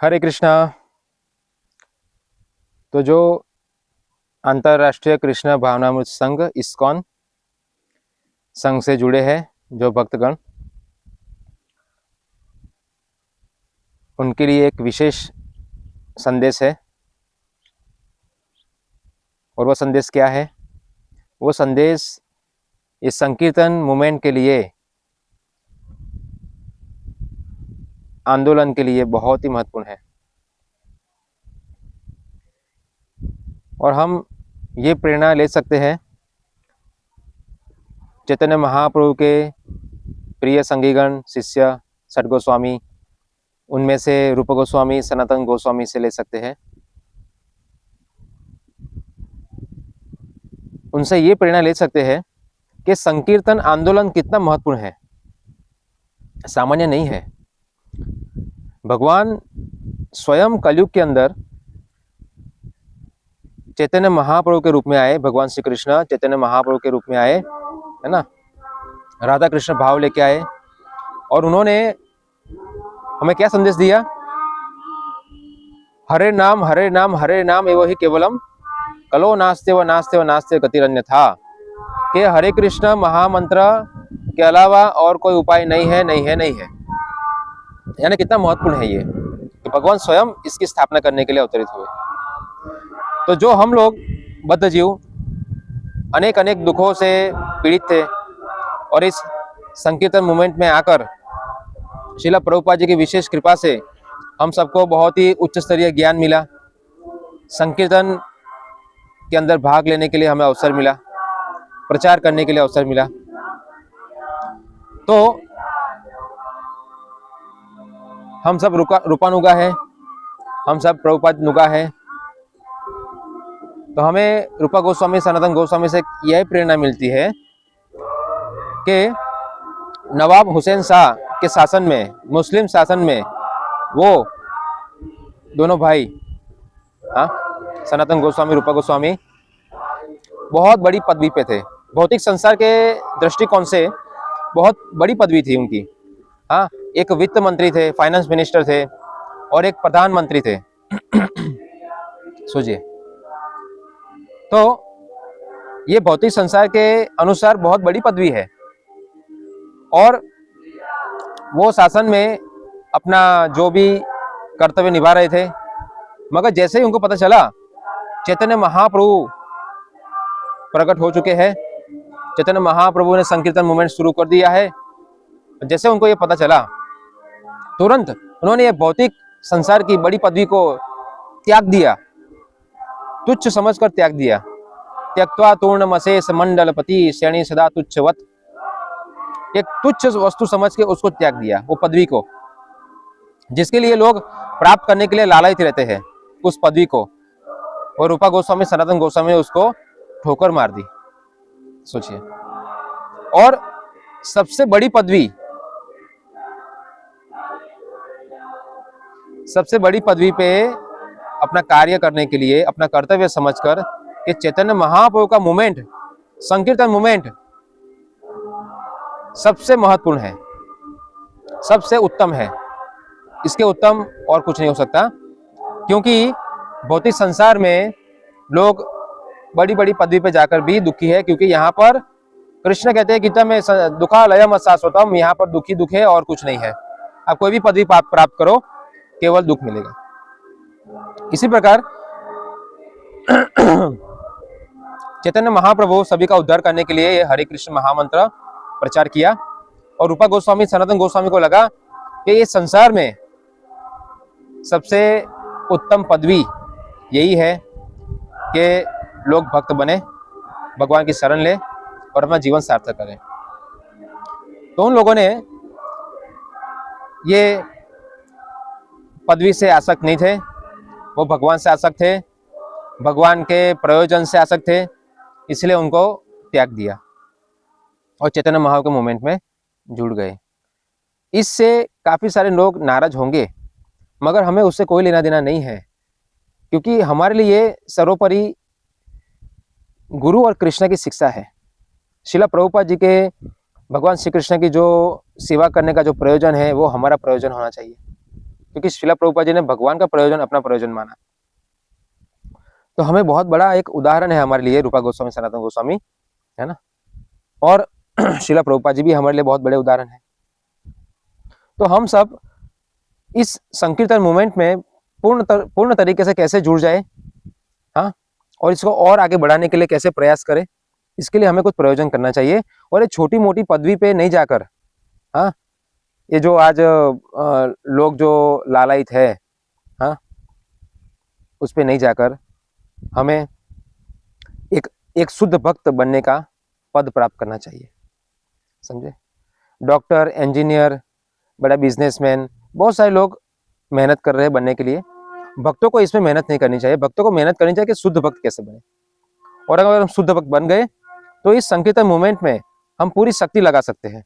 हरे कृष्णा। तो जो अंतर्राष्ट्रीय कृष्ण भावनामृत संघ इस्कॉन संघ से जुड़े हैं जो भक्तगण, उनके लिए एक विशेष संदेश है। और वो संदेश क्या है? वो संदेश इस संकीर्तन मूवमेंट के लिए, आंदोलन के लिए बहुत ही महत्वपूर्ण है। और हम ये प्रेरणा ले सकते हैं चैतन्य महाप्रभु के प्रिय संगीगण शिष्य षट गोस्वामी, उनमें से रूप गोस्वामी, सनातन गोस्वामी से ले सकते हैं। उनसे ये प्रेरणा ले सकते हैं कि संकीर्तन आंदोलन कितना महत्वपूर्ण है, सामान्य नहीं है। भगवान स्वयं कलयुग के अंदर चैतन्य महाप्रभु के रूप में आए। भगवान श्री कृष्ण चैतन्य महाप्रभु के रूप में आए, है ना, राधा कृष्ण भाव लेके आए। और उन्होंने हमें क्या संदेश दिया? हरे नाम हरे नाम हरे नाम एवं ही केवलम कलो नास्ते व नास्ते व नास्ते गतिरन्य था, कि हरे कृष्ण महामंत्र के अलावा और कोई उपाय नहीं है, नहीं है, नहीं है। यानी कितना महत्वपूर्ण है ये कि भगवान स्वयं इसकी स्थापना करने के लिए अवतरित हुए। तो जो हम लोग बद्ध जीव अनेक अनेक दुखों से पीड़ित थे, और इस संकीर्तन मूवमेंट में आकर श्रील प्रभुपाद जी की विशेष कृपा से हम सबको बहुत ही उच्च स्तरीय ज्ञान मिला, संकीर्तन के अंदर भाग लेने के लिए हमें अवसर मिला, प्रचार करने के लिए अवसर मिला। तो हम सब रूपानुगा है, हम सब प्रभुपाद नुगा है। तो हमें रूपा गोस्वामी, सनातन गोस्वामी से यह प्रेरणा मिलती है कि नवाब हुसैन शाह के शासन में, मुस्लिम शासन में, वो दोनों भाई, सनातन गोस्वामी, रूपा गोस्वामी, बहुत बड़ी पदवी पे थे। भौतिक संसार के दृष्टिकोण से बहुत बड़ी पदवी थी उनकी। एक वित्त मंत्री थे, फाइनेंस मिनिस्टर थे, और एक प्रधानमंत्री थे। सोचिए, तो ये भौतिक संसार के अनुसार बहुत बड़ी पदवी है। और वो शासन में अपना जो भी कर्तव्य निभा रहे थे, मगर जैसे ही उनको पता चला चैतन्य महाप्रभु प्रकट हो चुके हैं, चैतन्य महाप्रभु ने संकीर्तन मूवमेंट शुरू कर दिया है, जैसे उनको ये पता चला, तुरंत उन्होंने ये भौतिक संसार की बड़ी पदवी को त्याग दिया, तुच्छ समझकर त्याग दिया। त्यक्त्वा तूर्णमशेष मंडलपति श्रेणी सदा तुच्छवत, एक तुच्छ वस्तु समझ के उसको त्याग दिया, वो पदवी को, जिसके लिए लोग प्राप्त करने के लिए लालयित रहते हैं उस पदवी को। और रूपा गोस्वामी, सनातन गोस्वामी ने उसको ठोकर मार दी। सोचिए, और सबसे बड़ी पदवी, सबसे बड़ी पदवी पे अपना कार्य करने के लिए, अपना कर्तव्य समझकर कि चैतन्य महाप्रभु का मूवमेंट, संकीर्तन मूवमेंट सबसे महत्वपूर्ण है, सबसे उत्तम है, इसके उत्तम और कुछ नहीं हो सकता। क्योंकि भौतिक संसार में लोग बड़ी बड़ी पदवी पे जाकर भी दुखी है, क्योंकि यहाँ पर कृष्ण कहते हैं गीता में, दुखालयम शाश्वतम, यहाँ पर दुखी दुख है और कुछ नहीं है। आप कोई भी पदवी प्राप्त करो, केवल दुख मिलेगा। इसी प्रकार चैतन्य महाप्रभु सभी का उद्धार करने के लिए ये हरे कृष्ण महामंत्र प्रचार किया। और रूपा गोस्वामी, सनातन गोस्वामी को लगा कि ये संसार में सबसे उत्तम पदवी यही है कि लोग भक्त बने, भगवान की शरण ले और अपना जीवन सार्थक करें। तो उन लोगों ने ये पदवी से आसक्त नहीं थे, वो भगवान से आसक्त थे, भगवान के प्रयोजन से आसक्त थे, इसलिए उनको त्याग दिया और चैतन्य महाप्रभु के मूवमेंट में जुड़ गए। इससे काफ़ी सारे लोग नाराज होंगे, मगर हमें उससे कोई लेना देना नहीं है, क्योंकि हमारे लिए सर्वोपरि गुरु और कृष्ण की शिक्षा है। श्रील प्रभुपाद जी के, भगवान श्री कृष्ण की जो सेवा करने का जो प्रयोजन है, वो हमारा प्रयोजन होना चाहिए। क्योंकि श्रीला प्रभुपाद जी ने भगवान का प्रयोजन अपना प्रयोजन माना। तो हमें बहुत बड़ा एक उदाहरण है हमारे लिए रूपा गोस्वामी सनातन गोस्वामी, है ना। और श्रीला प्रभुपाद जी भी हमारे लिए बहुत बड़े उदाहरण है। तो हम सब इस संकीर्तन मूवमेंट में पूर्ण तरीके से कैसे जुड़ जाए, हाँ, और इसको और आगे बढ़ाने के लिए कैसे प्रयास करें, इसके लिए हमें कुछ प्रयोजन करना चाहिए। और ये छोटी मोटी पदवी पे नहीं जाकर, हाँ, ये जो आज लोग जो लालायित है, हाँ, उस पे नहीं जाकर हमें एक शुद्ध भक्त बनने का पद प्राप्त करना चाहिए, समझे। डॉक्टर, इंजीनियर, बड़ा बिजनेसमैन, बहुत सारे लोग मेहनत कर रहे हैं बनने के लिए। भक्तों को इसमें मेहनत नहीं करनी चाहिए। भक्तों को मेहनत करनी चाहिए कि शुद्ध भक्त कैसे बने। और अगर हम शुद्ध भक्त बन गए तो इस संकीर्तन मूवमेंट में हम पूरी शक्ति लगा सकते हैं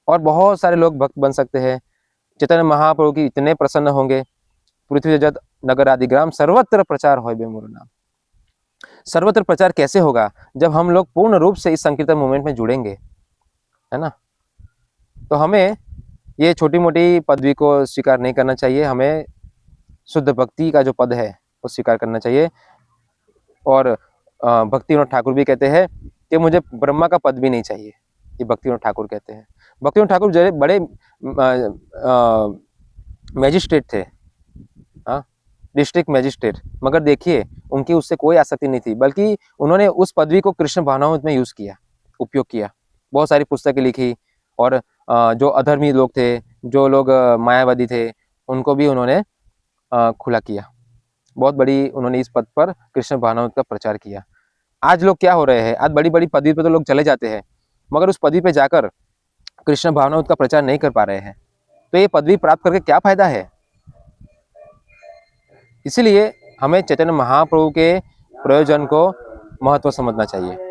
और बहुत सारे लोग भक्त बन सकते हैं। चैतन्य महाप्रभु की इतने प्रसन्न होंगे, पृथ्वी जगत नगर आदि ग्राम सर्वत्र प्रचार होय बे मोर नाम। सर्वत्र प्रचार कैसे होगा? जब हम लोग पूर्ण रूप से इस संकीर्तन मूवमेंट में जुड़ेंगे, है ना। तो हमें ये छोटी मोटी पदवी को स्वीकार नहीं करना चाहिए। हमें शुद्ध भक्ति का जो पद है वो स्वीकार करना चाहिए। और भक्ति विनोद ठाकुर भी कहते हैं कि मुझे ब्रह्मा का पद भी नहीं चाहिए, ये भक्ति विनोद ठाकुर कहते हैं। भक्ति विनोद ठाकुर जो बड़े मैजिस्ट्रेट थे, हाँ, डिस्ट्रिक्ट मैजिस्ट्रेट, मगर देखिए उनकी उससे कोई आसक्ति नहीं थी, बल्कि उन्होंने उस पदवी को कृष्ण भावनामृत में यूज किया, उपयोग किया। बहुत सारी पुस्तकें लिखी और जो अधर्मी लोग थे, जो लोग मायावादी थे, उनको भी उन्होंने खुला किया। बहुत बड़ी उन्होंने इस पद पर कृष्ण भावनामृत का प्रचार किया। आज लोग क्या हो रहे हैं? आज बड़ी बड़ी पदवी पे तो लोग चले जाते हैं, मगर उस पदवी पे जाकर कृष्ण भावनामृत का प्रचार नहीं कर पा रहे हैं। तो ये पदवी प्राप्त करके क्या फायदा है? इसीलिए हमें चैतन्य महाप्रभु के प्रयोजन को महत्व समझना चाहिए।